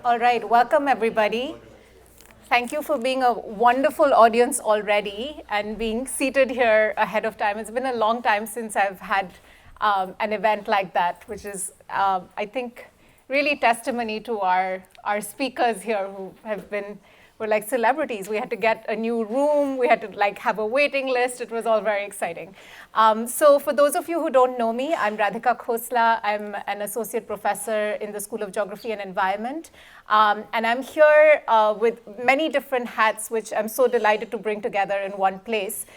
All right, welcome everybody. Thank you for being a wonderful audience already and being seated here ahead of time. It's been a long time since I've had an event like that, which is, I think, really testimony to our speakers here who were like celebrities. We had to get a new room. We had to have a waiting list. It was all very exciting. So for those of you who don't know me, I'm Radhika Khosla. I'm an associate professor in the School of Geography and Environment. And I'm here with many different hats, which I'm so delighted to bring together in one place.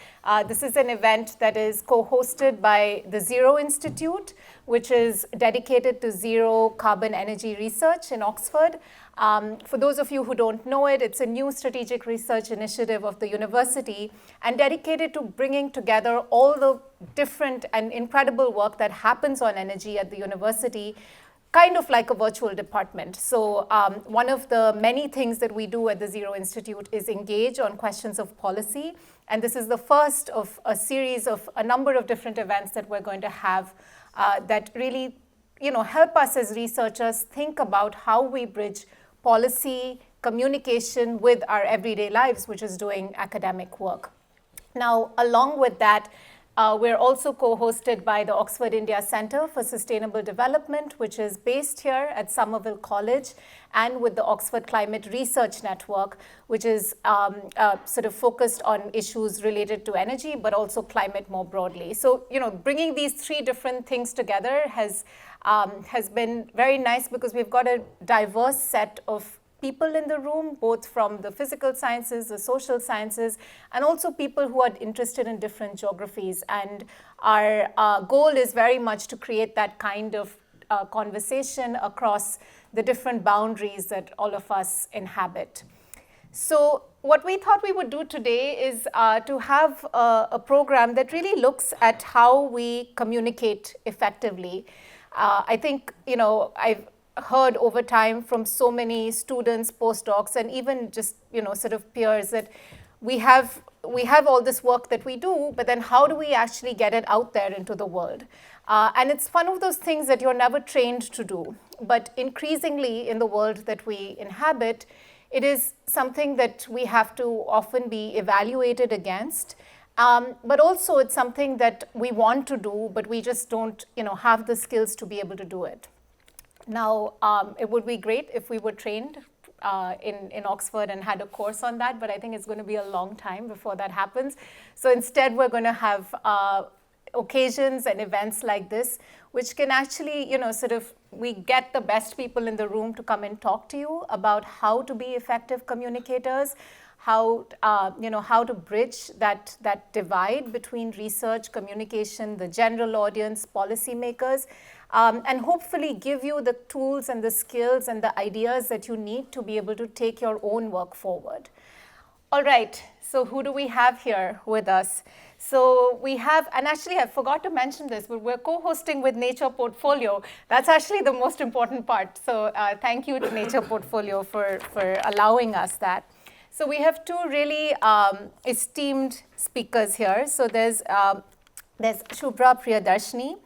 This is an event that is co-hosted by the Zero Institute, which is dedicated to zero carbon energy research in Oxford. For those of you who don't know it, it's a new strategic research initiative of the university and dedicated to bringing together all the different and incredible work that happens on energy at the university, kind of like a virtual department. So one of the many things that we do at the Zero Institute is engage on questions of policy. And this is the first of a series of a number of different events that we're going to have that really help us as researchers think about how we bridge policy, communication with our everyday lives, which is doing academic work. Now, along with that, we're also co-hosted by the Oxford India Centre for Sustainable Development, which is based here at Somerville College, and with the Oxford Climate Research Network, which is sort of focused on issues related to energy, but also climate more broadly. So, bringing these three different things together has been very nice because we've got a diverse set of people in the room, both from the physical sciences, the social sciences, and also people who are interested in different geographies. And our goal is very much to create that kind of conversation across the different boundaries that all of us inhabit. So what we thought we would do today is to have a program that really looks at how we communicate effectively. I think, I've heard over time from so many students, postdocs, and even just, sort of peers that we have all this work that we do, but then how do we actually get it out there into the world? And it's one of those things that you're never trained to do. But increasingly in the world that we inhabit, it is something that we have to often be evaluated against. But also it's something that we want to do, but we just don't, have the skills to be able to do it. Now, it would be great if we were trained in Oxford and had a course on that, but I think it's going to be a long time before that happens. So instead, we're going to have occasions and events like this, which can actually, we get the best people in the room to come and talk to you about how to be effective communicators, how to bridge that divide between research, communication, the general audience, policymakers, and hopefully give you the tools and the skills and the ideas that you need to be able to take your own work forward. All right, so who do we have here with us? So we have, and actually I forgot to mention this, but we're co-hosting with Nature Portfolio. That's actually the most important part. So thank you to Nature Portfolio for allowing us that. So we have two really esteemed speakers here. So there's Subhra Priyadarshini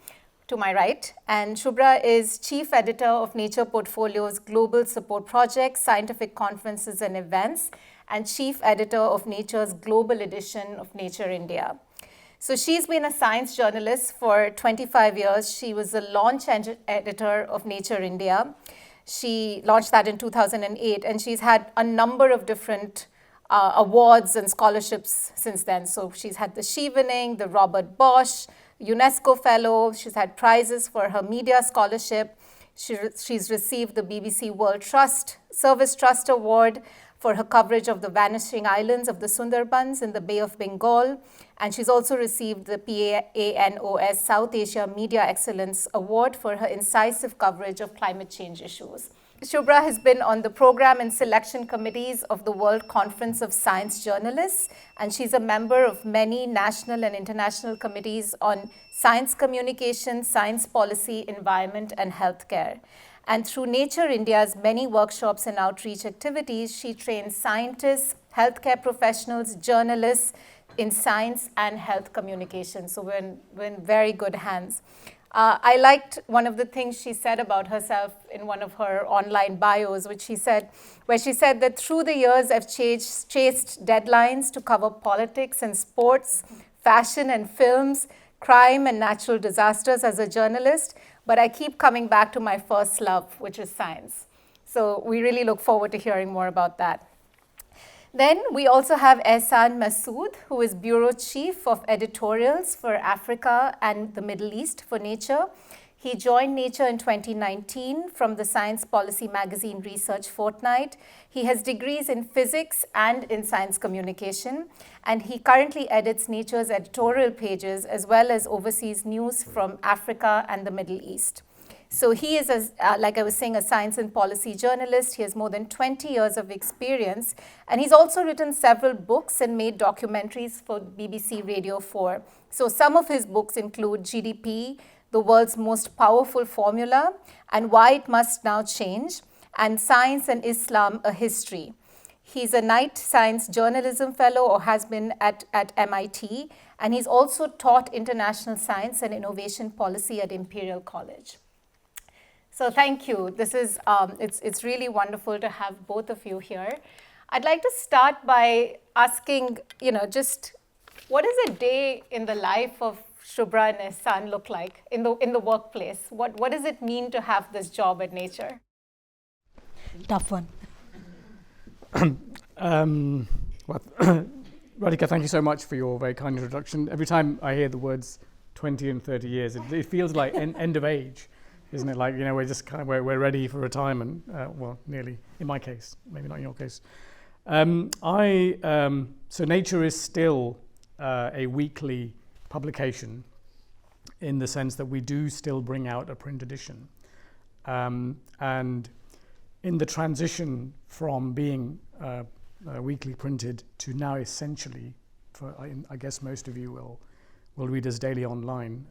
to my right, and Subhra is Chief Editor of Nature Portfolio's Global Support Project, Scientific Conferences and Events, and Chief Editor of Nature's Global Edition of Nature India. So she's been a science journalist for 25 years. She was the launch editor of Nature India. She launched that in 2008, and she's had a number of different awards and scholarships since then. So she's had the Chevening, the Robert Bosch, UNESCO Fellow. She's had prizes for her media scholarship. She's received the BBC World Service Trust Award for her coverage of the vanishing islands of the Sundarbans in the Bay of Bengal. And she's also received the PANOS South Asia Media Excellence Award for her incisive coverage of climate change issues. Subhra has been on the program and selection committees of the World Conference of Science Journalists, and she's a member of many national and international committees on science communication, science policy, environment, and healthcare. And through Nature India's many workshops and outreach activities, she trains scientists, healthcare professionals, journalists in science and health communication. So we're in very good hands. I liked one of the things she said about herself in one of her online bios, where she said that through the years I've chased deadlines to cover politics and sports, fashion and films, crime and natural disasters as a journalist, but I keep coming back to my first love, which is science. So we really look forward to hearing more about that. Then we also have Ehsan Masood, who is Bureau Chief of Editorials for Africa and the Middle East for Nature. He joined Nature in 2019 from the Science Policy Magazine Research Fortnight. He has degrees in physics and in science communication, and he currently edits Nature's editorial pages as well as oversees news from Africa and the Middle East. So he is, like I was saying, a science and policy journalist. He has more than 20 years of experience, and he's also written several books and made documentaries for BBC Radio 4. So some of his books include GDP, the world's most powerful formula, and why it must now change, and Science and Islam, a history. He's a Knight Science Journalism Fellow, or has been at MIT, and he's also taught international science and innovation policy at Imperial College. So thank you. This is, it's really wonderful to have both of you here. I'd like to start by asking, just what does a day in the life of Subhra and Ehsan look like in the workplace? What does it mean to have this job at Nature? Tough one. Radhika, thank you so much for your very kind introduction. Every time I hear the words 20 and 30 years, it feels like end of age. Isn't it? Like, we're just kind of, we're ready for retirement. Well, nearly, in my case, maybe not in your case. So Nature is still a weekly publication in the sense that we do still bring out a print edition. And in the transition from being weekly printed to now essentially, I guess most of you will read us daily online,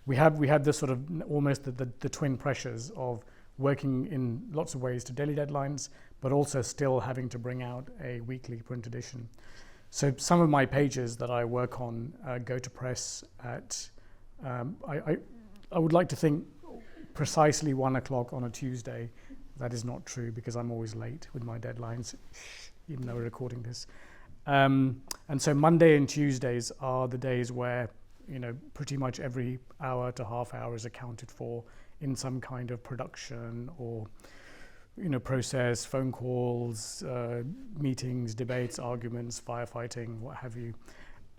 we have this sort of almost the twin pressures of working in lots of ways to daily deadlines, but also still having to bring out a weekly print edition. So some of my pages that I work on go to press at, I would like to think precisely 1 o'clock on a Tuesday. That is not true because I'm always late with my deadlines, even though we're recording this. And so Monday and Tuesdays are the days where pretty much every hour to half hour is accounted for in some kind of production or, process, phone calls, meetings, debates, arguments, firefighting, what have you.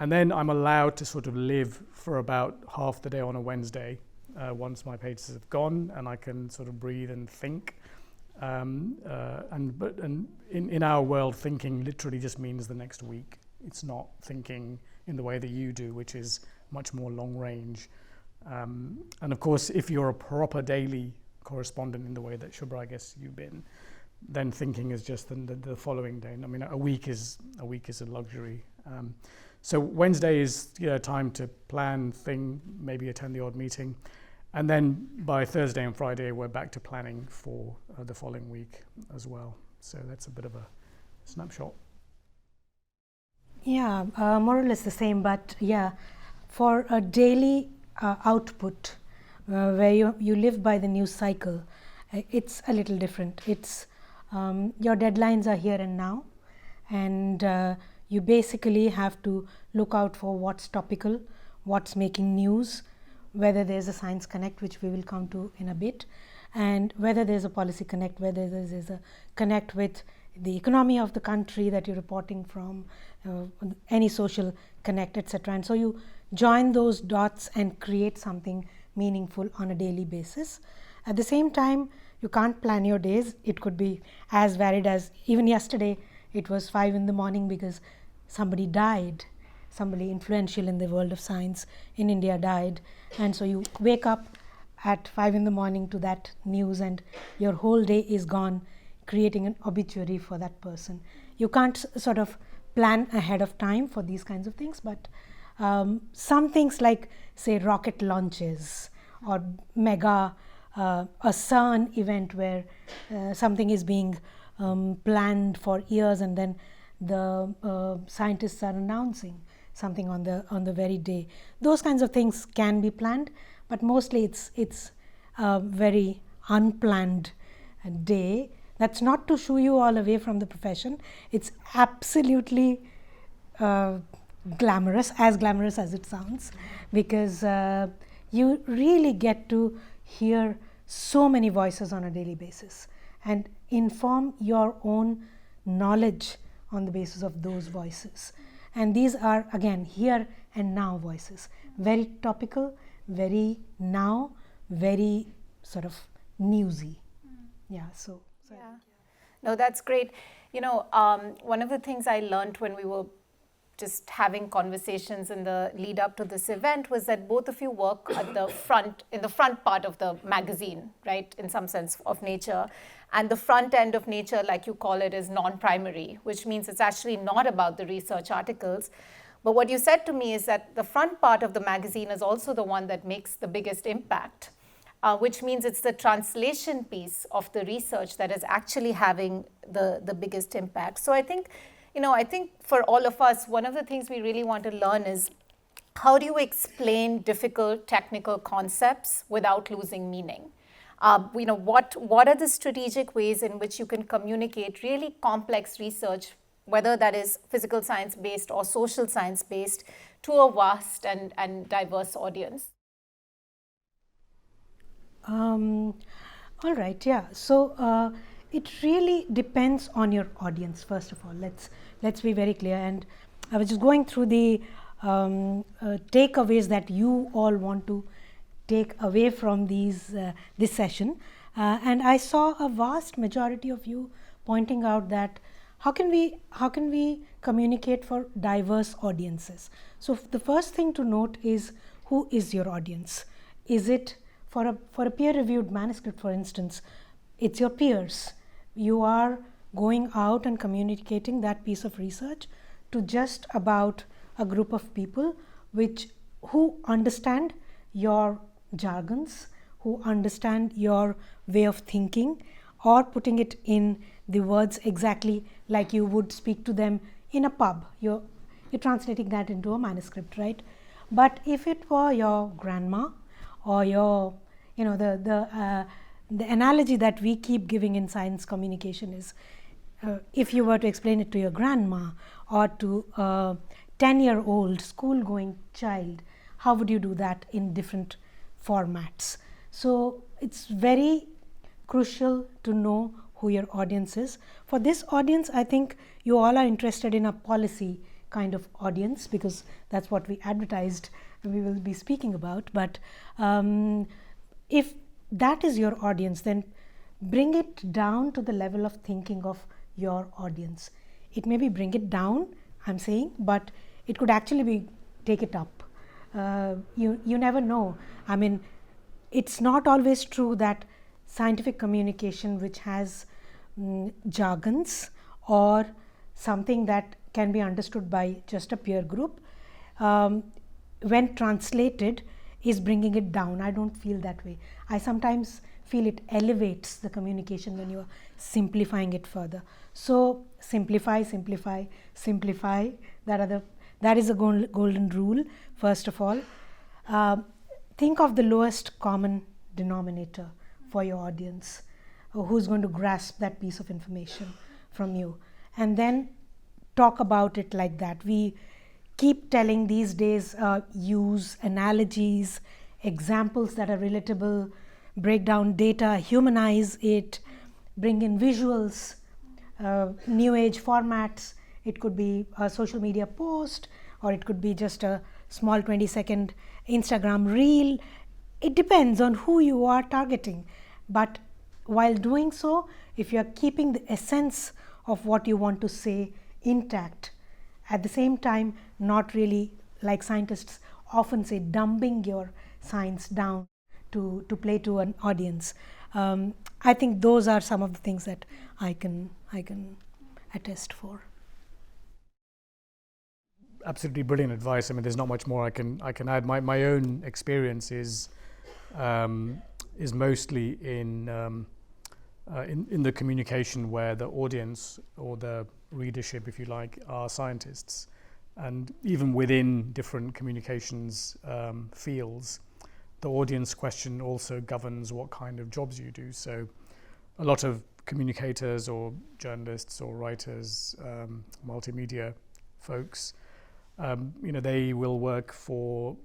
And then I'm allowed to sort of live for about half the day on a Wednesday once my pages have gone and I can sort of breathe and think. And in our world, thinking literally just means the next week. It's not thinking in the way that you do, which is much more long range. And of course, if you're a proper daily correspondent in the way that Subhra, I guess you've been, then thinking is just the following day. I mean, a week is a luxury. So Wednesday is time to plan, think, maybe attend the odd meeting. And then by Thursday and Friday, we're back to planning for the following week as well. So that's a bit of a snapshot. Yeah, more or less the same, but yeah, for a daily output where you live by the news cycle, it's a little different. It's your deadlines are here and now, and you basically have to look out for what's topical, what's making news, whether there's a science connect, which we will come to in a bit, and whether there's a policy connect, whether there's a connect with the economy of the country that you're reporting from, any social connect, etc. And so you join those dots and create something meaningful on a daily basis. At the same time, you can't plan your days. It could be as varied as, even yesterday, it was 5 in the morning because somebody died. Somebody influential in the world of science in India died. And so you wake up at 5 in the morning to that news and your whole day is gone creating an obituary for that person. You can't sort of plan ahead of time for these kinds of things, but some things like, say, rocket launches or mega, a CERN event where something is being planned for years and then the scientists are announcing something on the very day. Those kinds of things can be planned, but mostly it's a very unplanned day. That's not to shoo you all away from the profession. It's absolutely glamorous as it sounds, because you really get to hear so many voices on a daily basis and inform your own knowledge on the basis of those voices. And these are, again, here and now voices, very topical, very now, very sort of newsy. Yeah, so. Yeah. No, that's great. One of the things I learned when we were just having conversations in the lead up to this event was that both of you work at the front, in the front part of the magazine, right, in some sense of Nature. And the front end of Nature, like you call it, is non-primary, which means it's actually not about the research articles. But what you said to me is that the front part of the magazine is also the one that makes the biggest impact, which means it's the translation piece of the research that is actually having the biggest impact. So I think for all of us, one of the things we really want to learn is, how do you explain difficult technical concepts without losing meaning? What are the strategic ways in which you can communicate really complex research, whether that is physical science based or social science based, to a vast and diverse audience? All right, yeah. So it really depends on your audience. First of all, let's be very clear. And I was just going through the takeaways that you all want to take away from this session, and I saw a vast majority of you pointing out that how can we communicate for diverse audiences. So the first thing to note is, who is your audience? Is it for a peer-reviewed manuscript, for instance, it's your peers. You are going out and communicating that piece of research to just about a group of people who understand your jargons, who understand your way of thinking, or putting it in the words exactly like you would speak to them in a pub. You're translating that into a manuscript, right? But if it were your grandma, or your, the analogy that we keep giving in science communication is, if you were to explain it to your grandma or to a 10-year-old school-going child, how would you do that in different formats? So it's very crucial to know who your audience is. For this audience, I think you all are interested in a policy kind of audience, because that's what we advertised we will be speaking about. But if that is your audience, then bring it down to the level of thinking of your audience. It may be bring it down, I'm saying, but it could actually be take it up. You never know. I mean, it's not always true that scientific communication which has jargons or something that can be understood by just a peer group, when translated, is bringing it down. I don't feel that way. I sometimes feel it elevates the communication when you are simplifying it further. So simplify, simplify, simplify. That is a golden rule. First of all, think of the lowest common denominator for your audience, who's going to grasp that piece of information from you, and then talk about it like that. We keep telling these days, use analogies, examples that are relatable, break down data, humanize it, bring in visuals, new age formats. It could be a social media post, or it could be just a small 20-second Instagram reel. It depends on who you are targeting. But while doing so, if you are keeping the essence of what you want to say intact, at the same time not really, like scientists often say, dumbing your science down to play to an audience. I think those are some of the things that I can attest for. Absolutely brilliant advice. I mean, there's not much more I can add. My own experience is mostly in the communication where the audience or the readership, if you like, are scientists, and even within different communications fields, the audience question also governs what kind of jobs you do. So a lot of communicators or journalists or writers, multimedia folks, they will work for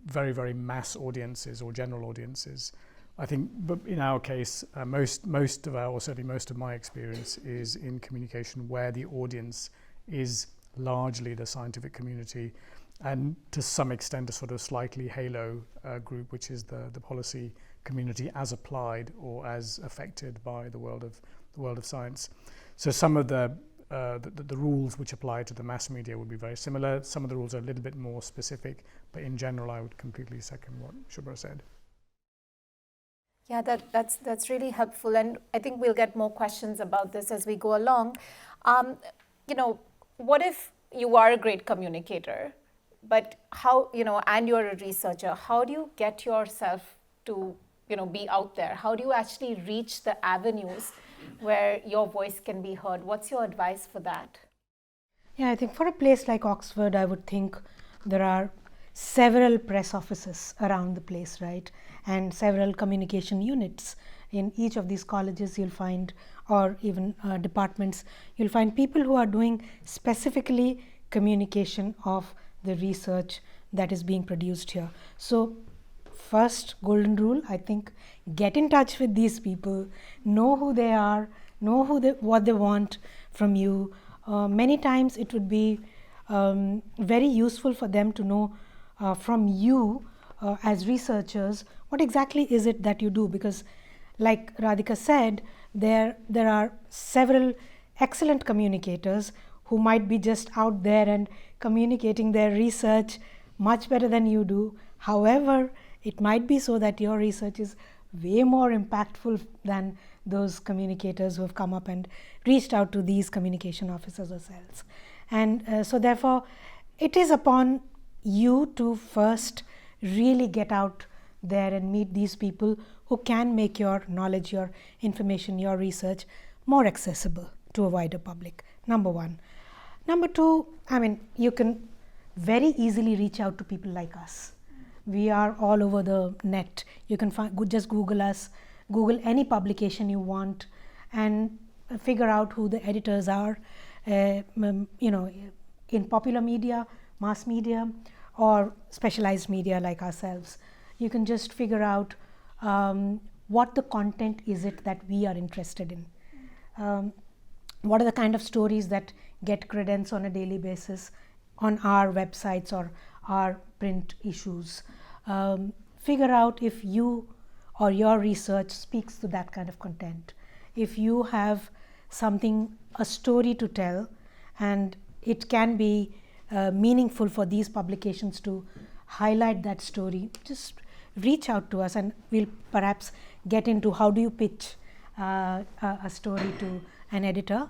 very, very mass audiences or general audiences. I think, but in our case, most of our, or certainly most of my experience is in communication where the audience is largely the scientific community, and to some extent a sort of slightly halo group, which is the policy community as applied or as affected by the world of science. So some of the rules which apply to the mass media would be very similar. Some of the rules are a little bit more specific, but in general, I would completely second what Subhra said. Yeah, that's really helpful, and I think we'll get more questions about this as we go along. What if you are a great communicator, but how, and you're a researcher, how do you get yourself to, be out there? How do you actually reach the avenues where your voice can be heard? What's your advice for that? Yeah, I think for a place like Oxford, I would think there are several press offices around the place, right? And several communication units. In each of these colleges you'll find, or even departments, you'll find people who are doing specifically communication of the research that is being produced here. So first golden rule, I think, get in touch with these people, know who they are, know what they want from you. Many times it would be very useful for them to know from you as researchers what exactly is it that you do, because like Radhika said, there are several excellent communicators who might be just out there and communicating their research much better than you do. However, it might be so that your research is way more impactful than those communicators who have come up and reached out to these communication officers or cells. And so therefore, it is upon you to first really get out there and meet these people who can make your knowledge, your information, your research more accessible to a wider public, number one. Number two, you can very easily reach out to people like us. We are all over the net. You can just Google us, Google any publication you want, and figure out who the editors are, in popular media, mass media, or specialized media like ourselves. You can just figure out what the content is it that we are interested in. What are the kind of stories that get credence on a daily basis on our websites or our print issues. Figure out if you or your research speaks to that kind of content. If you have a story to tell, and it can be meaningful for these publications to highlight that story, just reach out to us and we'll perhaps get into how do you pitch a story to an editor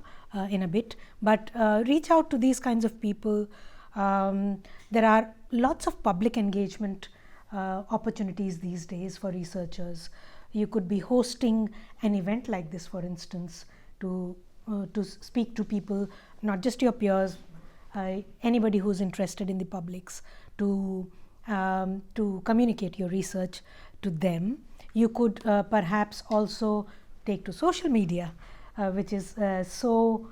in a bit. But reach out to these kinds of people. There are lots of public engagement opportunities these days for researchers. You could be hosting an event like this, for instance, to speak to people, not just your peers, anybody who's interested in the publics, to communicate your research to them. You could perhaps also take to social media, which is so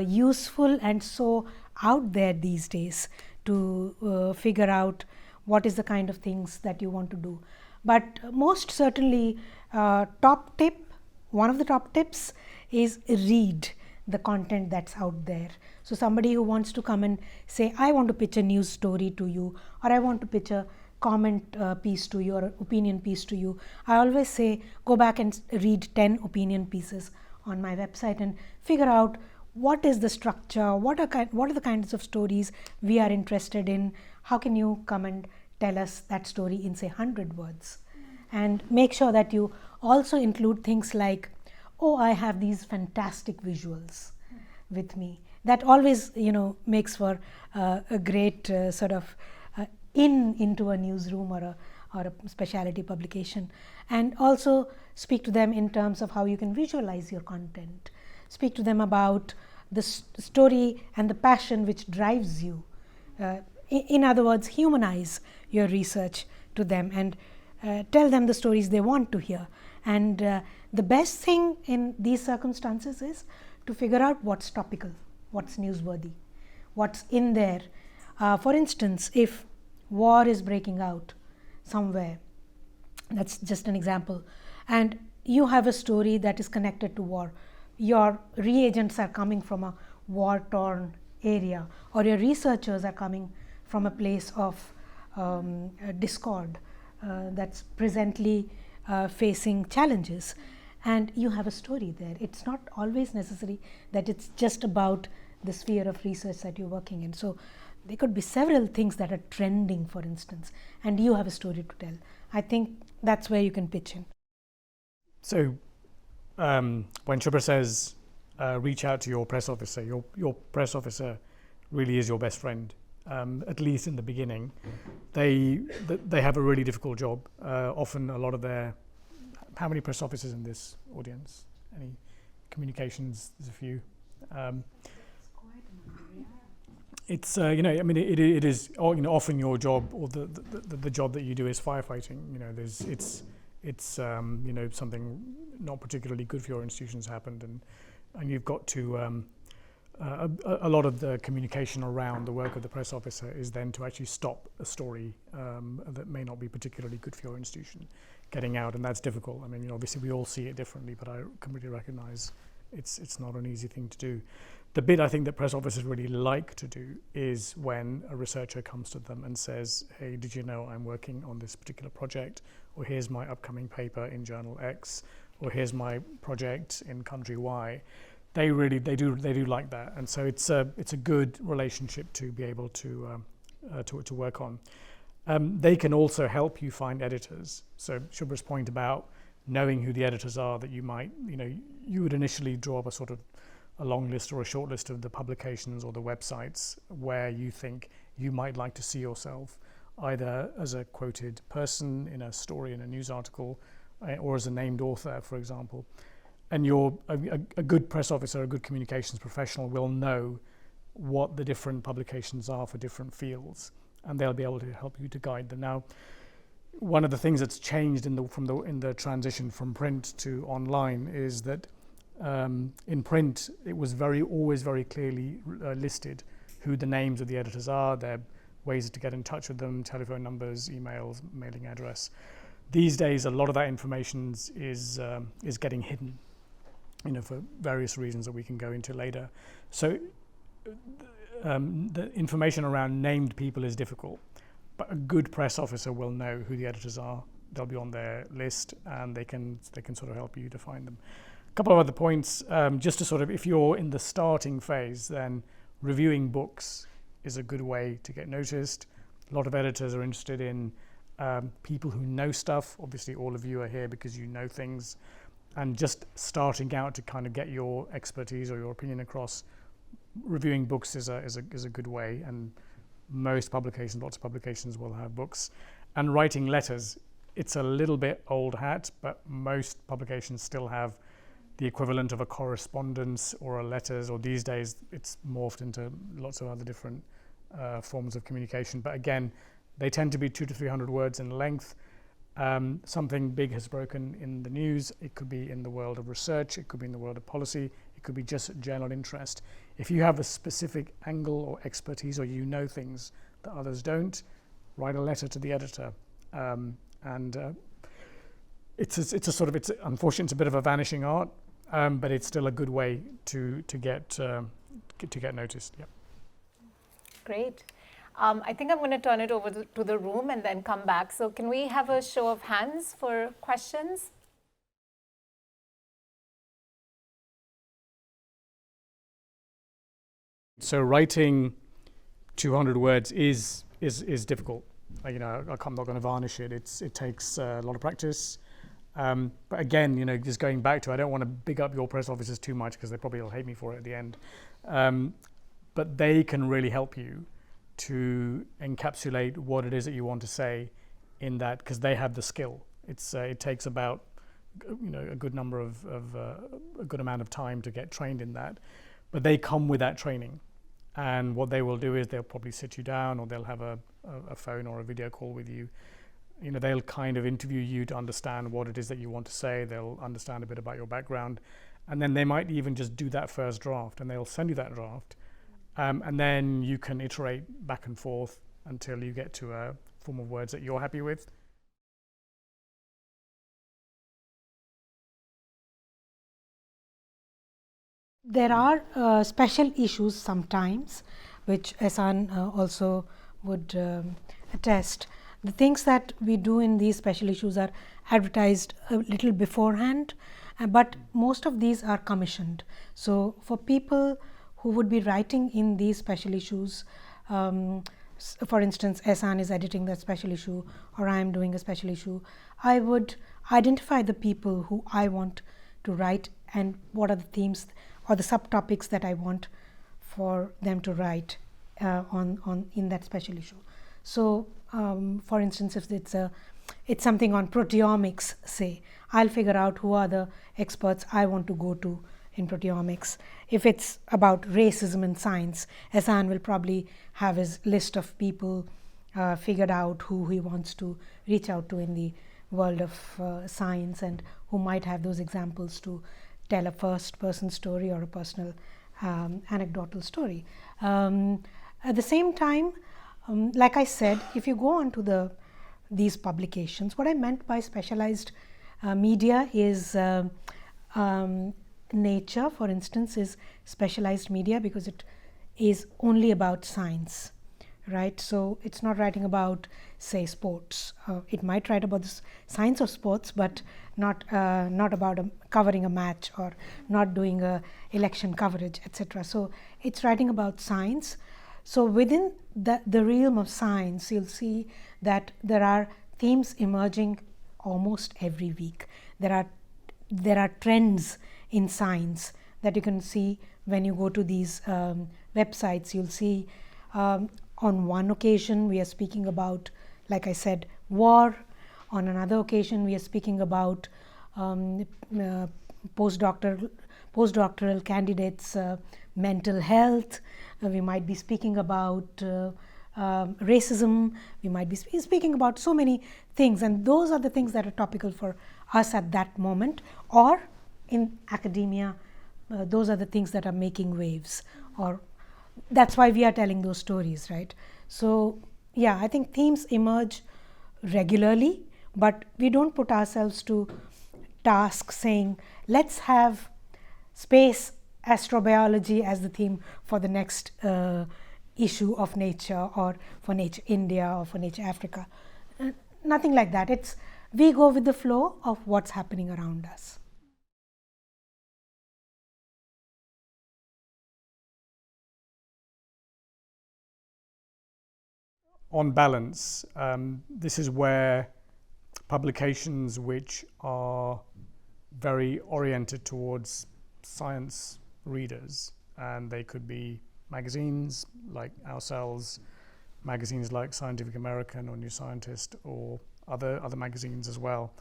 useful and so out there these days to figure out what is the kind of things that you want to do. But most certainly, one of the top tips is read the content that's out there. So somebody who wants to come and say, I want to pitch a news story to you, or I want to pitch a comment piece to you or an opinion piece to you, I always say, go back and read 10 opinion pieces on my website and figure out what is the structure, what are the kinds of stories we are interested in, how can you come and tell us that story in say 100 words. And make sure that you also include things like, oh, I have these fantastic visuals with me. That always makes for a great sort of into a newsroom or a specialty publication. And also speak to them in terms of how you can visualize your content. Speak to them about the story and the passion which drives you. In other words, humanize your research to them and tell them the stories they want to hear. And the best thing in these circumstances is to figure out what's topical, what's newsworthy, what's in there. For instance, if war is breaking out somewhere, that's just an example, and you have a story that is connected to war, your reagents are coming from a war-torn area, or your researchers are coming from a place of discord that's presently facing challenges, and you have a story there. It's not always necessary that it's just about the sphere of research that you're working in. So there could be several things that are trending, for instance, and you have a story to tell. I think that's where you can pitch in. So when Subhra says reach out to your press officer, your press officer really is your best friend, at least in the beginning. They have a really difficult job. Often a lot of their, how many press officers in this audience? Any communications? There's a few. It's it is often your job, or the job that you do is firefighting. It's something not particularly good for your institution's happened, and you've got to a lot of the communication around the work of the press officer is then to actually stop a story that may not be particularly good for your institution getting out, and that's difficult. I mean, obviously we all see it differently, but I completely recognise it's not an easy thing to do. The bit I think that press officers really like to do is when a researcher comes to them and says, hey, did you know I'm working on this particular project, or here's my upcoming paper in journal X, or here's my project in country Y. They do like that, and so it's a good relationship to be able to work on. They can also help you find editors. So Subhra's point about knowing who the editors are, that you would initially draw up a sort of a long list or a short list of the publications or the websites where you think you might like to see yourself, either as a quoted person in a story in a news article, or as a named author, for example. And a good press officer, a good communications professional will know what the different publications are for different fields, and they'll be able to help you to guide them. Now, one of the things that's changed in the transition from print to online is that in print it was always very clearly listed who the names of the editors are, their ways to get in touch with them, telephone numbers, emails, mailing address. These days, a lot of that information is getting hidden, for various reasons that we can go into later. So the information around named people is difficult, but a good press officer will know who the editors are. They'll be on their list, and they can sort of help you to find them. A couple of other points, just to sort of, if you're in the starting phase, then reviewing books is a good way to get noticed. A lot of editors are interested in people who know stuff. Obviously, all of you are here because you know things, and just starting out to kind of get your expertise or your opinion across. Reviewing books is a good way, and lots of publications will have books. And writing letters, it's a little bit old hat, but most publications still have the equivalent of a correspondence or a letters, or these days it's morphed into lots of other different forms of communication. But again, they tend to be 200 to 300 words in length. Something big has broken in the news. It could be in the world of research, it could be in the world of policy, it could be just general interest. If you have a specific angle or expertise, or you know things that others don't, write a letter to the editor. It's unfortunately it's a bit of a vanishing art, but it's still a good way to get noticed. Yeah. Great. I think I'm going to turn it over to the room and then come back. So can we have a show of hands for questions? So writing 200 words is difficult. I'm not going to varnish it. It takes a lot of practice. But again, just going back to, I don't want to big up your press officers too much because they probably will hate me for it at the end. But they can really help you to encapsulate what it is that you want to say in that, because they have the skill. It takes about a good number of a good amount of time to get trained in that, but they come with that training. And what they will do is they'll probably sit you down, or they'll have a phone or a video call with you they'll kind of interview you to understand what it is that you want to say. They'll understand a bit about your background, and then they might even just do that first draft, and they'll send you that draft, and then you can iterate back and forth until you get to a form of words that you're happy with. There are special issues sometimes, which Ehsan also would attest. The things that we do in these special issues are advertised a little beforehand, but most of these are commissioned. So for people who would be writing in these special issues, for instance, Ehsan is editing that special issue, or I am doing a special issue, I would identify the people who I want to write and what are the themes or the subtopics that I want for them to write on in that special issue. So, for instance, if it's something on proteomics, say, I'll figure out who are the experts I want to go to in proteomics. If it's about racism in science, Ehsan will probably have his list of people figured out who he wants to reach out to in the world of science, and who might have those examples to tell a first-person story or a personal anecdotal story. At the same time, like I said, if you go on to these publications, what I meant by specialized media is Nature, for instance, is specialized media because it is only about science, right? So it's not writing about, say, sports. It might write about the science of sports, but not about covering a match, or not doing a election coverage, etc. So it's writing about science. So within the realm of science, you'll see that there are themes emerging almost every week. There are trends in science that you can see when you go to these websites. You'll see on one occasion we are speaking about, like I said, war. On another occasion we are speaking about postdoctoral candidates' mental health. We might be speaking about racism. We might be speaking about so many things, and those are the things that are topical for us at that moment. Or in academia, those are the things that are making waves, or that's why we are telling those stories, right? So yeah, I think themes emerge regularly, but we don't put ourselves to task saying, let's have space astrobiology as the theme for the next issue of Nature, or for Nature India, or for Nature Africa. Nothing like that. We go with the flow of what's happening around us. On balance, this is where publications which are very oriented towards science readers, and they could be magazines like ourselves, magazines like Scientific American or New Scientist, or other magazines as well,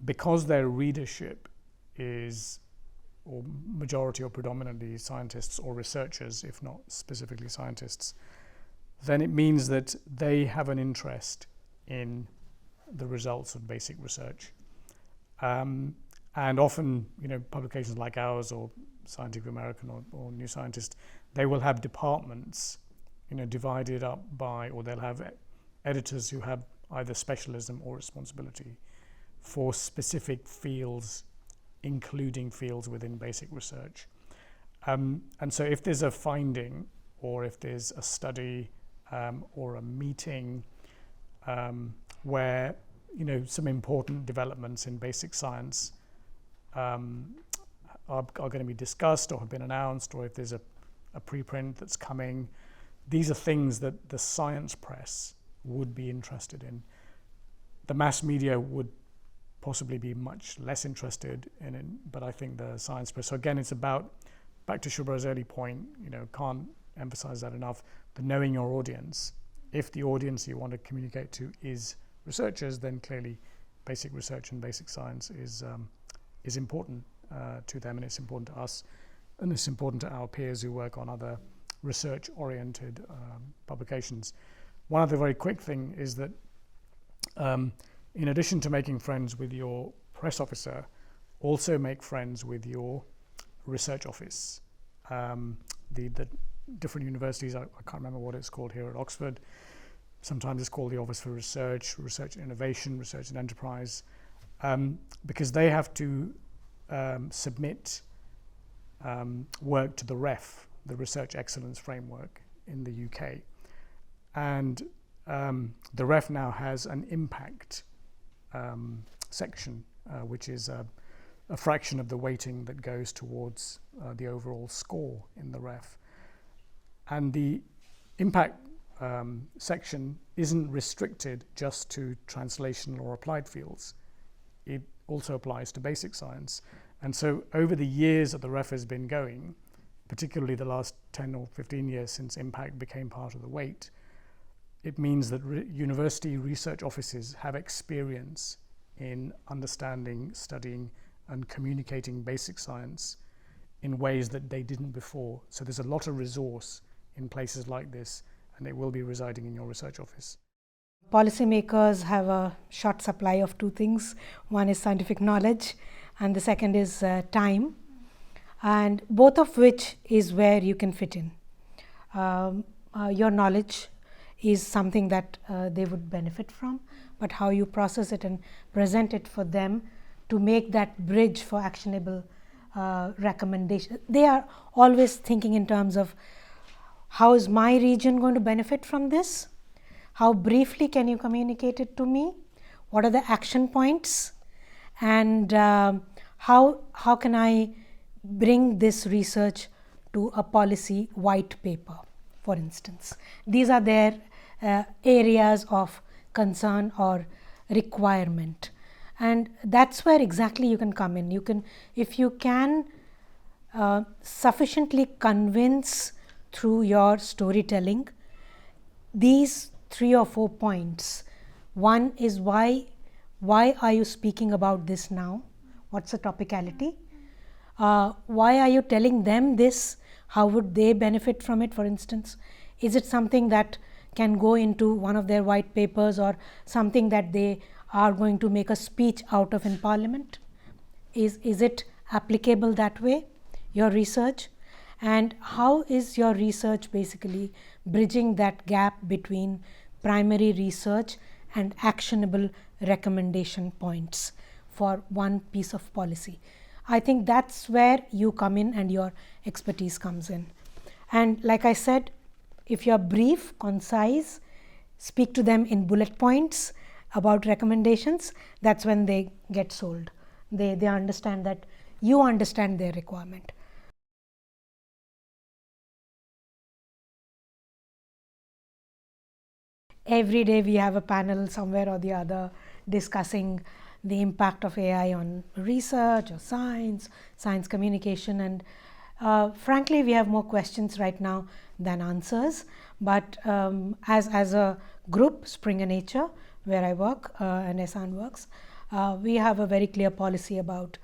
because their readership is, or majority or predominantly, scientists or researchers, if not specifically scientists, then it means that they have an interest in the results of basic research. And often, publications like ours or Scientific American or New Scientist, they will have departments, divided up by, or they'll have editors who have either specialism or responsibility for specific fields, including fields within basic research. And so if there's a finding, or if there's a study or a meeting where some important developments in basic science are going to be discussed or have been announced, or if there's a preprint that's coming, these are things that the science press would be interested in. The mass media would possibly be much less interested in it, but I think the science press. So again, it's about, back to Subhra's early point, can't emphasize that enough, the knowing your audience. If the audience you want to communicate to is researchers, then clearly basic research and basic science is important to them, and it's important to us, and it's important to our peers who work on other research-oriented publications. One other very quick thing is that in addition to making friends with your press officer, also make friends with your research office. The different universities, I can't remember what it's called here at Oxford. Sometimes it's called the Office for Research, Research and Innovation, Research and Enterprise, because they have to submit work to the REF, the Research Excellence Framework in the UK. And the REF now has an impact section, which is a fraction of the weighting that goes towards the overall score in the REF. And the impact section isn't restricted just to translational or applied fields. It also applies to basic science. And so over the years that the REF has been going, particularly the last 10 or 15 years since impact became part of the weight, it means that university research offices have experience in understanding, studying, and communicating basic science in ways that they didn't before. So there's a lot of resource in places like this, and it will be residing in your research office. Policymakers have a short supply of two things. One is scientific knowledge, and the second is time, and both of which is where you can fit in. Your knowledge is something that they would benefit from, but how you process it and present it for them to make that bridge for actionable recommendation. They are always thinking in terms of how is my region going to benefit from this? How briefly can you communicate it to me? What are the action points? And how can I bring this research to a policy white paper, for instance? These are their areas of concern or requirement. And that's where exactly you can come in. You can, if you can sufficiently convince through your storytelling these 3 or 4 points. One is why are you speaking about this now? What's the topicality? Why are you telling them this? How would they benefit from it, for instance? Is it something that can go into one of their white papers or something that they are going to make a speech out of in Parliament? Is it applicable that way, your research? And how is your research basically bridging that gap between primary research and actionable recommendation points for one piece of policy? I think that's where you come in and your expertise comes in. And like I said, if you're brief, concise, speak to them in bullet points about recommendations, that's when they get sold. They understand that you understand their requirement. Every day we have a panel somewhere or the other discussing the impact of AI on research or science communication, and frankly we have more questions right now than answers. But as a group, Springer Nature, where I work and Ehsan works, we have a very clear policy about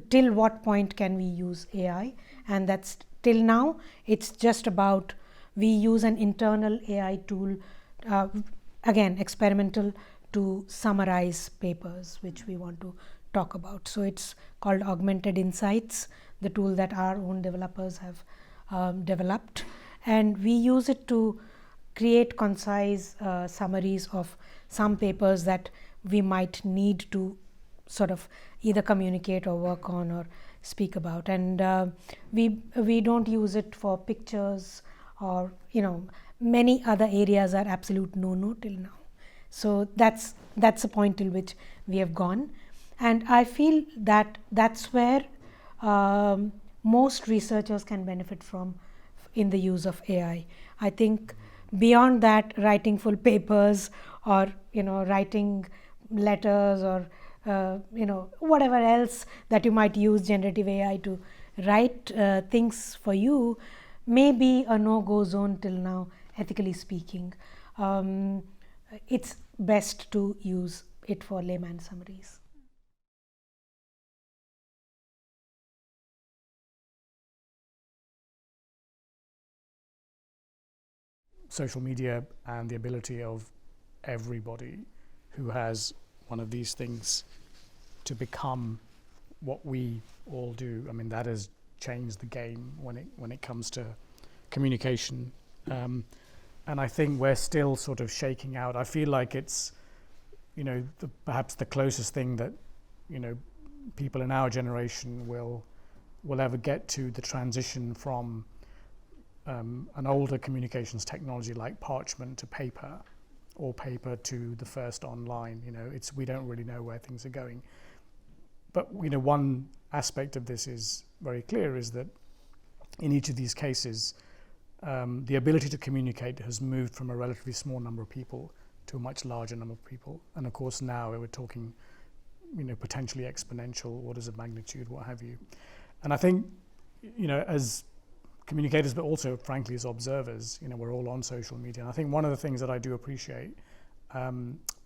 till what point can we use AI, and that's till now it's just about we use an internal AI tool, again experimental, to summarize papers which we want to talk about. So it's called Augmented Insights, the tool that our own developers have developed, and we use it to create concise summaries of some papers that we might need to sort of either communicate or work on or speak about. And we don't use it for pictures or many other areas are absolute no till now. So that's the point till which we have gone, and I feel that that's where most researchers can benefit from in the use of AI. I think beyond that, writing full papers or writing letters or whatever else that you might use generative AI to write things for you may be a no-go zone till now, ethically speaking. It's best to use it for layman summaries. Social media and the ability of everybody who has one of these things to become what we all do. I mean, that has changed the game when it comes to communication. And I think we're still sort of shaking out. I feel like it's, perhaps the closest thing that, people in our generation will ever get to the transition from an older communications technology like parchment to paper, or paper to the first online. We don't really know where things are going. But one aspect of this is very clear, is that in each of these cases, the ability to communicate has moved from a relatively small number of people to a much larger number of people. And of course now we're talking, potentially exponential orders of magnitude, what have you. And I think, as communicators, but also frankly as observers, we're all on social media. And I think one of the things that I do appreciate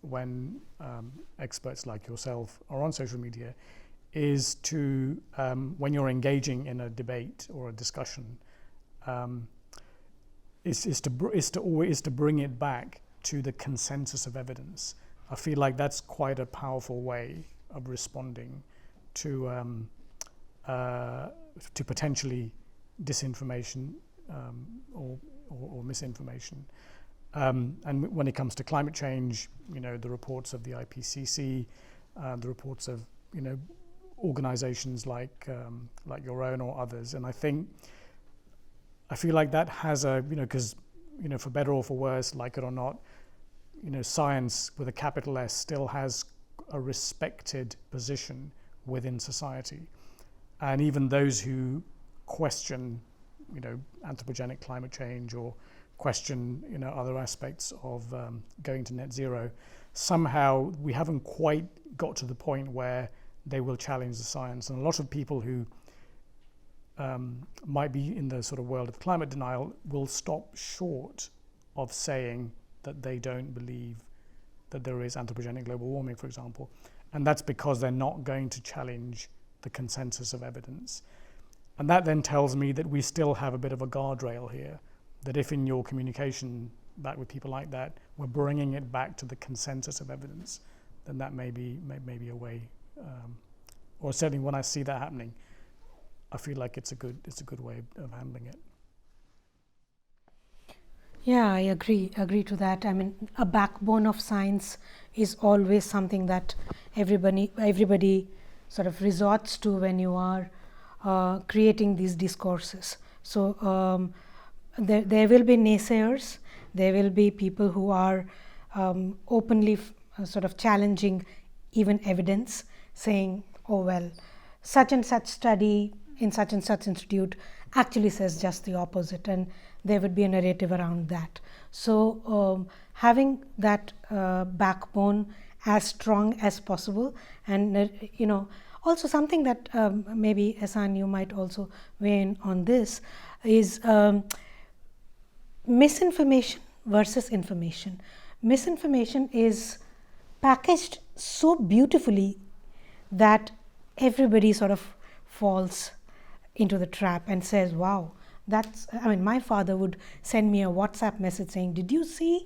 when experts like yourself are on social media is to, when you're engaging in a debate or a discussion, is to bring it back to the consensus of evidence. I feel like that's quite a powerful way of responding to potentially disinformation or misinformation. And when it comes to climate change, the reports of the IPCC, the reports of organizations like your own or others, and I feel like that has a, because for better or for worse, like it or not, science with a capital S still has a respected position within society. And even those who question, anthropogenic climate change or question, other aspects of going to net zero, somehow we haven't quite got to the point where they will challenge the science. And a lot of people who might be in the sort of world of climate denial will stop short of saying that they don't believe that there is anthropogenic global warming, for example. And that's because they're not going to challenge the consensus of evidence. And that then tells me that we still have a bit of a guardrail here, that if in your communication back with people like that, we're bringing it back to the consensus of evidence, then that may be a way, or certainly when I see that happening, I feel like it's a good way of handling it. Yeah, I agree to that. I mean, a backbone of science is always something that everybody sort of resorts to when you are creating these discourses. So there will be naysayers, there will be people who are openly sort of challenging even evidence, saying, oh well, such and such study in such and such institute actually says just the opposite, and there would be a narrative around that. So having that backbone as strong as possible, and also something that maybe Ehsan, you might also weigh in on this, is misinformation versus information. Misinformation is packaged so beautifully that everybody sort of falls into the trap and says, wow, my father would send me a WhatsApp message saying, did you see,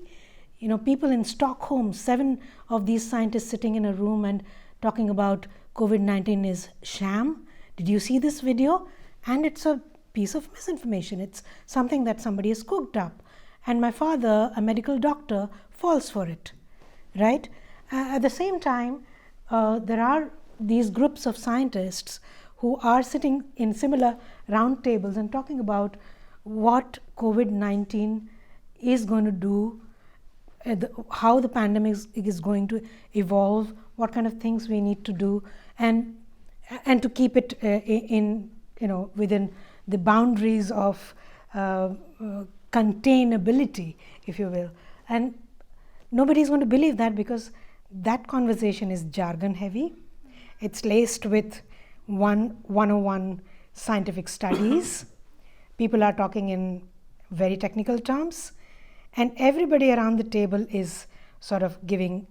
people in Stockholm, 7 of these scientists sitting in a room and talking about COVID-19 is sham? Did you see this video? And it's a piece of misinformation. It's something that somebody has cooked up. And my father, a medical doctor, falls for it, right? At the same time, there are these groups of scientists who are sitting in similar round tables and talking about what COVID-19 is going to do, how the pandemic is going to evolve, what kind of things we need to do, and to keep it within the boundaries of containability, if you will. And nobody is going to believe that, because that conversation is jargon heavy. It's laced with 101 scientific studies. People are talking in very technical terms, and everybody around the table is sort of giving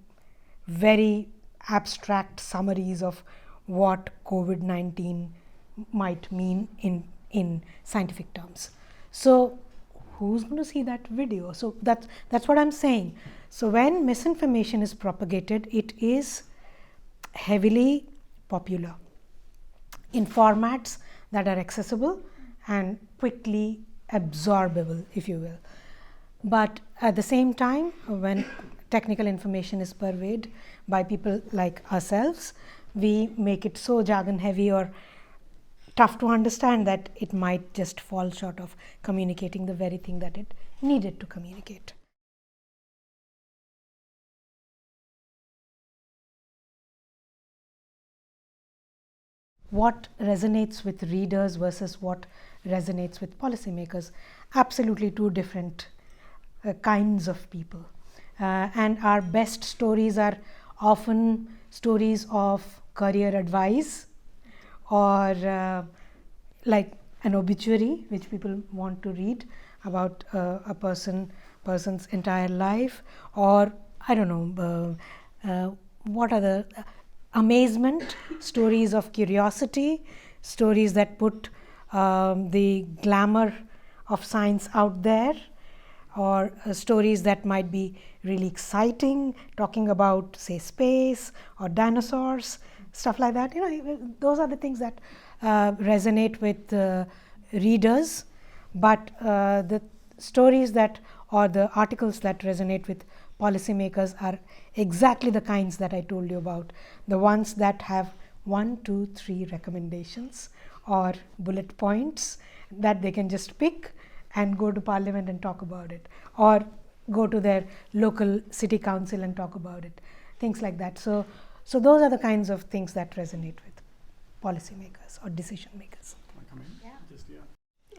very abstract summaries of what COVID-19 might mean in scientific terms. So who's going to see that video? So that's what I'm saying. So when misinformation is propagated, it is heavily popular in formats that are accessible and quickly absorbable, if you will. But at the same time, when technical information is purveyed by people like ourselves, we make it so jargon heavy or tough to understand that it might just fall short of communicating the very thing that it needed to communicate. What resonates with readers versus what resonates with policymakers? Absolutely two different kinds of people. And our best stories are often stories of career advice or like an obituary which people want to read about a person's entire life, or I don't know what are the amazement, stories of curiosity, stories that put the glamour of science out there, or stories that might be really exciting, talking about, say, space or dinosaurs, stuff like that. Those are the things that resonate with readers. But the stories that, or the articles that resonate with policymakers are exactly the kinds that I told you about, the ones that have 1, 2, 3 recommendations or bullet points that they can just pick and go to Parliament and talk about it, or go to their local city council and talk about it, things like that. So those are the kinds of things that resonate with policymakers or decision makers.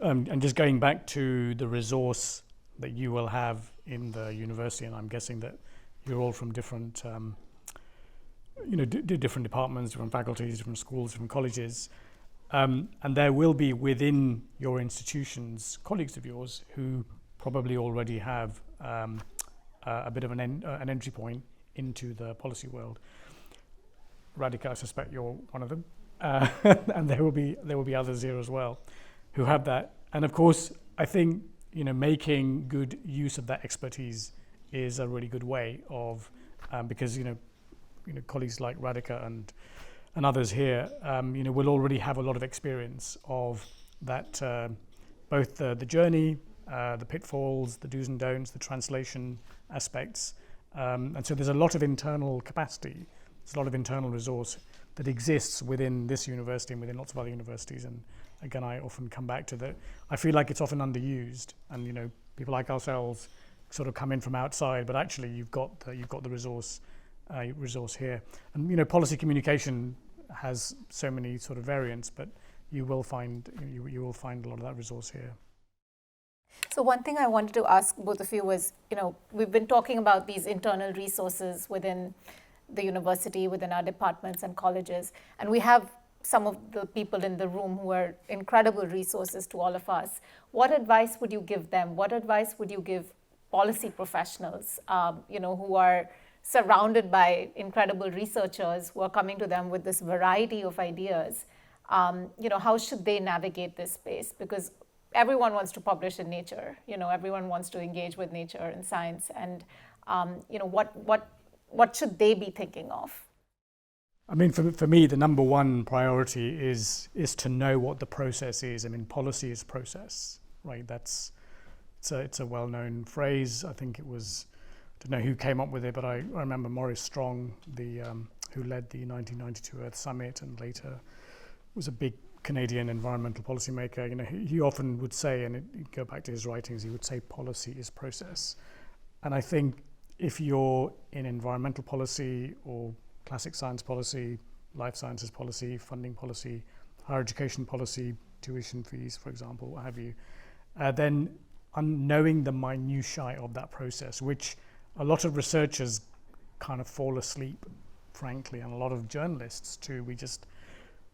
And just going back to the resource that you will have in the university, and I'm guessing that you're all from different, different departments, different faculties, different schools, different colleges, and there will be within your institutions colleagues of yours who probably already have a bit of an entry point into the policy world. Radhika, I suspect you're one of them, and there will be others here as well who have that. And of course, I think making good use of that expertise is a really good way of because colleagues like Radhika and others here will already have a lot of experience of that, both the journey, the pitfalls, the do's and don'ts, the translation aspects, and so there's a lot of internal capacity, there's a lot of internal resource that exists within this university and within lots of other universities. And again, I often come back to that. I feel like it's often underused, and people like ourselves sort of come in from outside, but actually you've got the resource here. And policy communication has so many sort of variants, but you will find a lot of that resource here. So one thing I wanted to ask both of you was, we've been talking about these internal resources within the university, within our departments and colleges, and we have some of the people in the room who are incredible resources to all of us. What advice would you give them? What advice would you give policy professionals, who are surrounded by incredible researchers who are coming to them with this variety of ideas? How should they navigate this space? Because everyone wants to publish in Nature. Everyone wants to engage with nature and science. And what should they be thinking of? I mean, for me, the number one priority is to know what the process is. I mean, policy is process, right? It's a well-known phrase. I think it was, I don't know who came up with it, but I remember Maurice Strong, who led the 1992 Earth Summit and later was a big Canadian environmental policymaker. He often would say, and you go back to his writings, he would say policy is process. And I think if you're in environmental policy or classic science policy, life sciences policy, funding policy, higher education policy, tuition fees, for example, what have you, then knowing the minutiae of that process, which a lot of researchers kind of fall asleep, frankly, and a lot of journalists too. We just,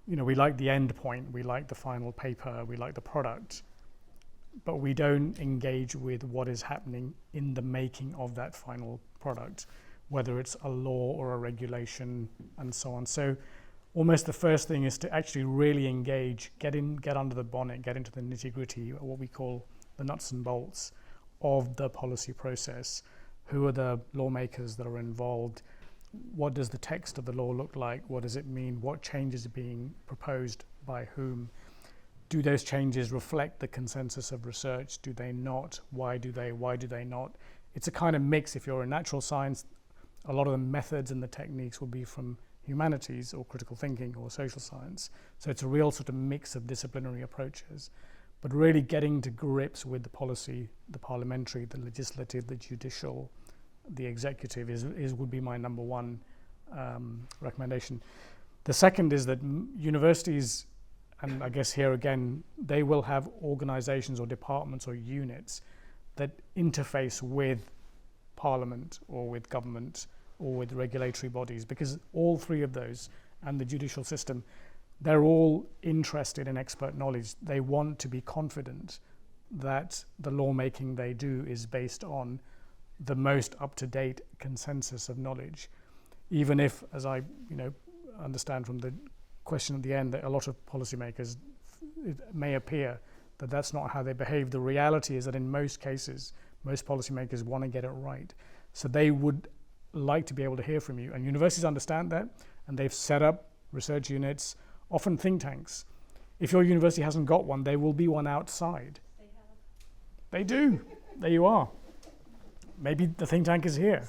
we like the end point, we like the final paper, we like the product, but we don't engage with what is happening in the making of that final product, whether it's a law or a regulation and so on. So almost the first thing is to actually really engage, get under the bonnet, get into the nitty-gritty, what we call the nuts and bolts of the policy process. who are the lawmakers that are involved, what does the text of the law look like, what does it mean, what changes are being proposed by whom, do those changes reflect the consensus of research, do they not, why do they not. It's a kind of mix. If you're in natural science, a lot of the methods and the techniques will be from humanities or critical thinking or social science. So it's a real sort of mix of disciplinary approaches, but really getting to grips with the policy, the parliamentary, the legislative, the judicial, the executive would be my number one recommendation. The second is that universities, and I guess here again, they will have organizations or departments or units that interface with parliament or with government or with regulatory bodies, because all three of those and the judicial system, they're all interested in expert knowledge. They want to be confident that the lawmaking they do is based on the most up-to-date consensus of knowledge, even if, as I understand from the question at the end, that a lot of policymakers, it may appear that that's not how they behave. The reality is that in most cases, most policymakers want to get it right. So they would like to be able to hear from you. And universities understand that, and they've set up research units, often think tanks. If your university hasn't got one, there will be one outside. They do. There you are. Maybe the think tank is here.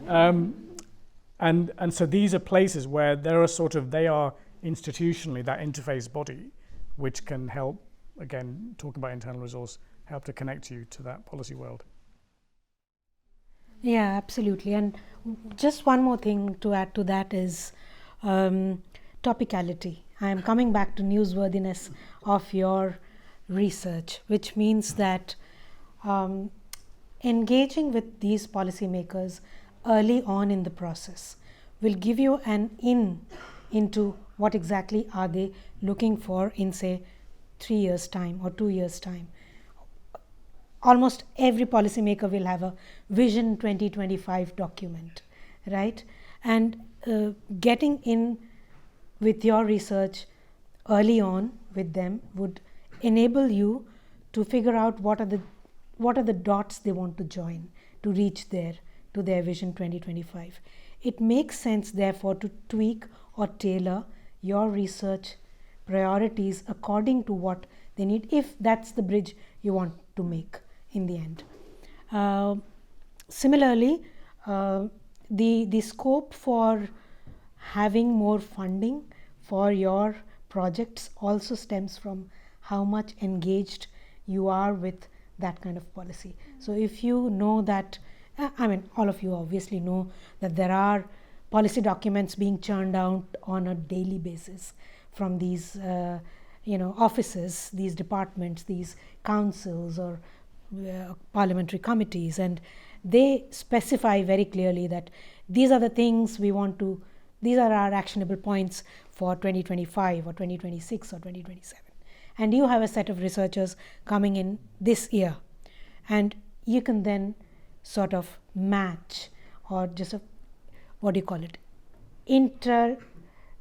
And so these are places where they are institutionally that interface body, which can help, again, talking about internal resource, help to connect you to that policy world. Yeah, absolutely. And just one more thing to add to that is topicality. I am coming back to newsworthiness of your research, which means that engaging with these policymakers early on in the process will give you an into what exactly are they looking for in, say, 3 years' time or 2 years' time. Almost every policymaker will have a Vision 2025 document, right? And getting in with your research early on with them would enable you to figure out what are the dots they want to join to reach to their Vision 2025. It makes sense, therefore, to tweak or tailor your research priorities according to what they need, if that's the bridge you want to make in the end. Similarly, the scope for having more funding for your projects also stems from how much engaged you are with that kind of policy. So if you know that, all of you obviously know that there are policy documents being churned out on a daily basis from these offices, these departments, these councils or parliamentary committees, and they specify very clearly that these are the things these are our actionable points for 2025 or 2026 or 2027. And you have a set of researchers coming in this year, and you can then sort of match or just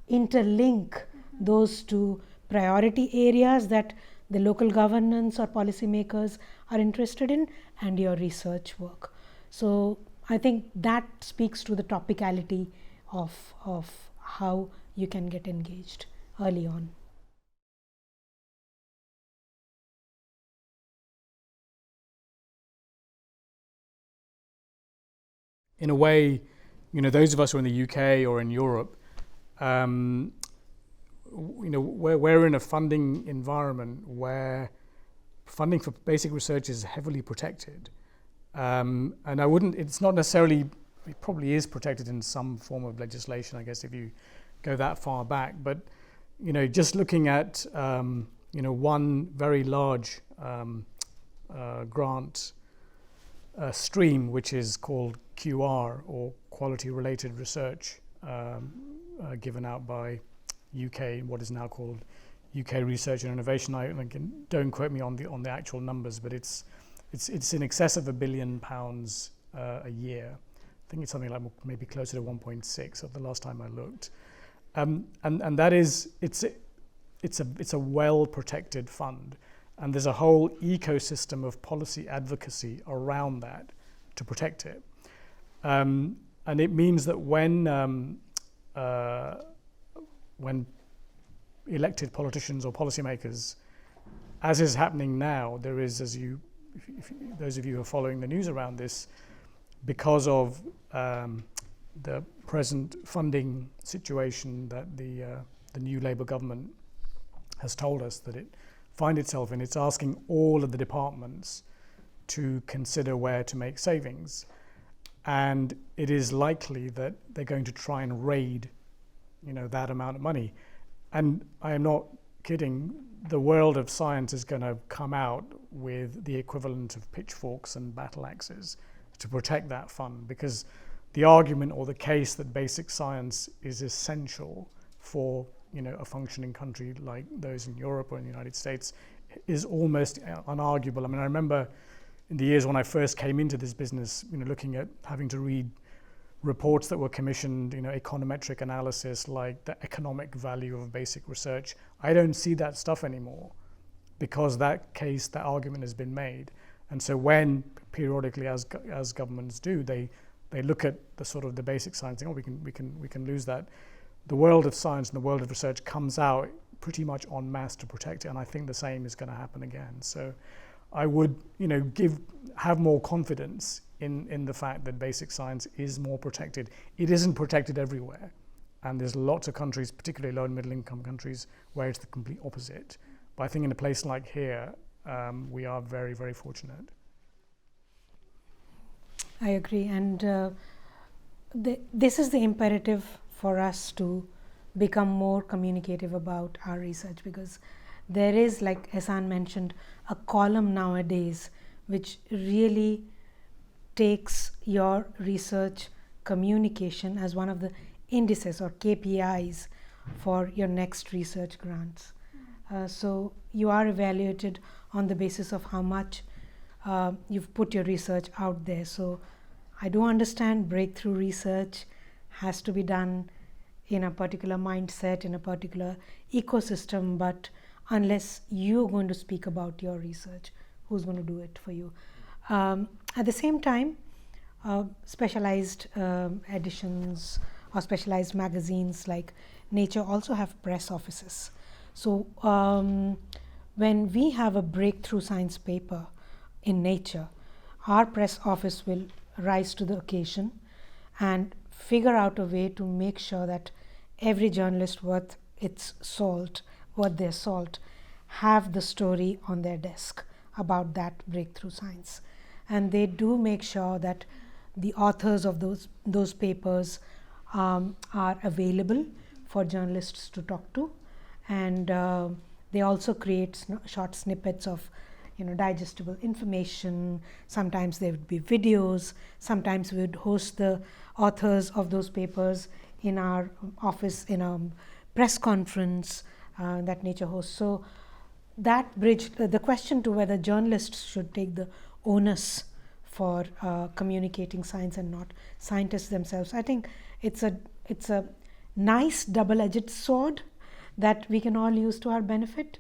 interlink those two priority areas that the local governance or policymakers are interested in and your research work. So I think that speaks to the topicality of how you can get engaged early on. In a way, those of us who are in the UK or in Europe, we're in a funding environment where funding for basic research is heavily protected. And it's not necessarily, it probably is protected in some form of legislation, I guess, if you go that far back. But, just looking at, one very large grant stream, which is called QR, or Quality Related Research, given out by UK, what is now called UK Research and Innovation. Don't quote me on the actual numbers, but it's in excess of £1 billion a year. I think it's something like maybe closer to 1.6 of the last time I looked. And that is it's a well protected fund, and there's a whole ecosystem of policy advocacy around that to protect it. And it means that when elected politicians or policymakers, as is happening now, there is, as you, if those of you who are following the news around this, because of the present funding situation that the new Labour government has told us that it finds itself in, it's asking all of the departments to consider where to make savings. And it is likely that they're going to try and raid, that amount of money. And I am not kidding, the world of science is going to come out with the equivalent of pitchforks and battle axes to protect that fund, because the argument or the case that basic science is essential for a functioning country like those in Europe or in the United States is almost unarguable. I mean, I remember in the years when I first came into this business, looking at having to read reports that were commissioned, econometric analysis, like the economic value of basic research. I don't see that stuff anymore because that argument has been made. And so when periodically, as governments do, they look at the sort of the basic science, think, we can lose that. The world of science and the world of research comes out pretty much en masse to protect it, and I think the same is going to happen again. So I would, have more confidence in the fact that basic science is more protected. It isn't protected everywhere, and there's lots of countries, particularly low and middle income countries, where it's the complete opposite. But I think in a place like here, we are very, very fortunate. I agree, and this is the imperative for us to become more communicative about our research, because there is, like Ehsan mentioned, a column nowadays which really takes your research communication as one of the indices or KPIs for your next research grants. So you are evaluated on the basis of how much you've put your research out there. So I do understand breakthrough research has to be done in a particular mindset, in a particular ecosystem, but unless you're going to speak about your research, who's going to do it for you? At the same time, specialized editions or specialized magazines like Nature also have press offices. So when we have a breakthrough science paper in Nature, our press office will rise to the occasion and figure out a way to make sure that every journalist worth their salt, have the story on their desk about that breakthrough science. And they do make sure that the authors of those papers are available for journalists to talk to, and they also create short snippets of digestible information. Sometimes there would be videos, sometimes we would host the authors of those papers in our office in a press conference that Nature hosts. So that bridge, the question to whether journalists should take the onus for communicating science and not scientists themselves, I think it's a nice double-edged sword that we can all use to our benefit.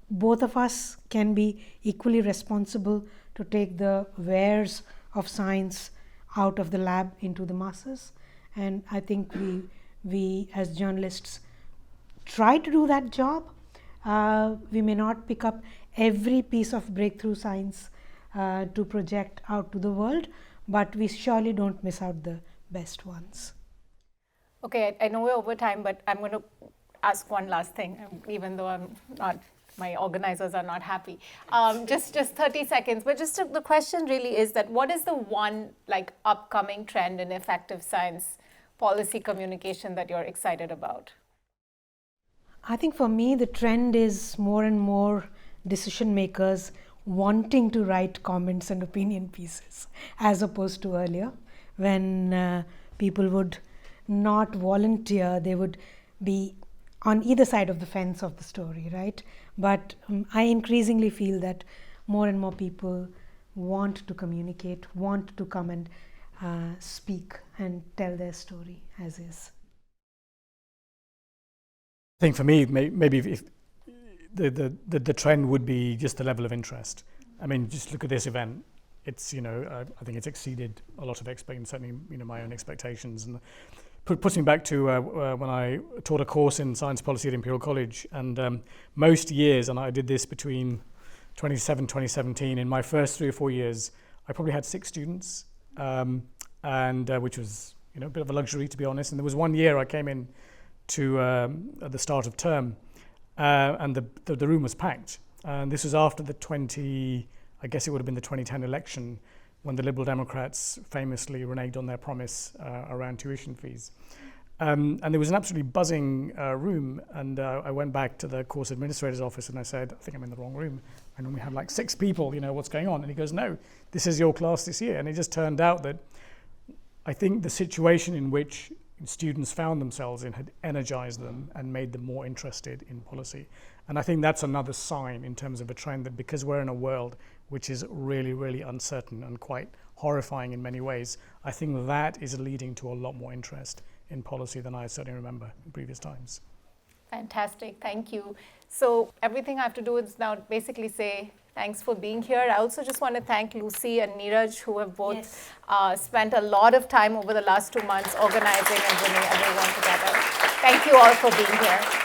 Both of us can be equally responsible to take the wares of science out of the lab into the masses, and I think we as journalists try to do that job. We may not pick up every piece of breakthrough science to project out to the world, but we surely don't miss out the best ones. Okay, I know we're over time, but I'm going to ask one last thing, even though my organizers are not happy. Just 30 seconds, but the question really is that what is the one upcoming trend in effective science policy communication that you're excited about? I think for me the trend is more and more decision makers wanting to write comments and opinion pieces, as opposed to earlier when people would not volunteer, they would be on either side of the fence of the story, right? But I increasingly feel that more and more people want to communicate, want to come and speak and tell their story as is. I think for me, maybe if the trend would be just the level of interest. I mean, just look at this event. it's I think it's exceeded a lot of certainly my own expectations, and puts me back to when I taught a course in science policy at Imperial College, and most years, and I did this between 2017, in my first 3 or 4 years, I probably had 6 students, and which was a bit of a luxury, to be honest. And there was one year I came in to at the start of term, and the room was packed. And this was after I guess it would have been the 2010 election, when the Liberal Democrats famously reneged on their promise around tuition fees. And there was an absolutely buzzing room, and I went back to the course administrator's office and I said, I think I'm in the wrong room. I normally have like 6 people, what's going on? And he goes, no, this is your class this year. And it just turned out that I think the situation in which students found themselves in had energized them and made them more interested in policy. And I think that's another sign in terms of a trend, that because we're in a world which is really, really uncertain and quite horrifying in many ways, I think that is leading to a lot more interest in policy than I certainly remember in previous times. Fantastic, thank you. So everything I have to do is now basically say thanks for being here. I also just want to thank Lucy and Neeraj, who have both spent a lot of time over the last 2 months organizing and bringing everyone together. Thank you all for being here.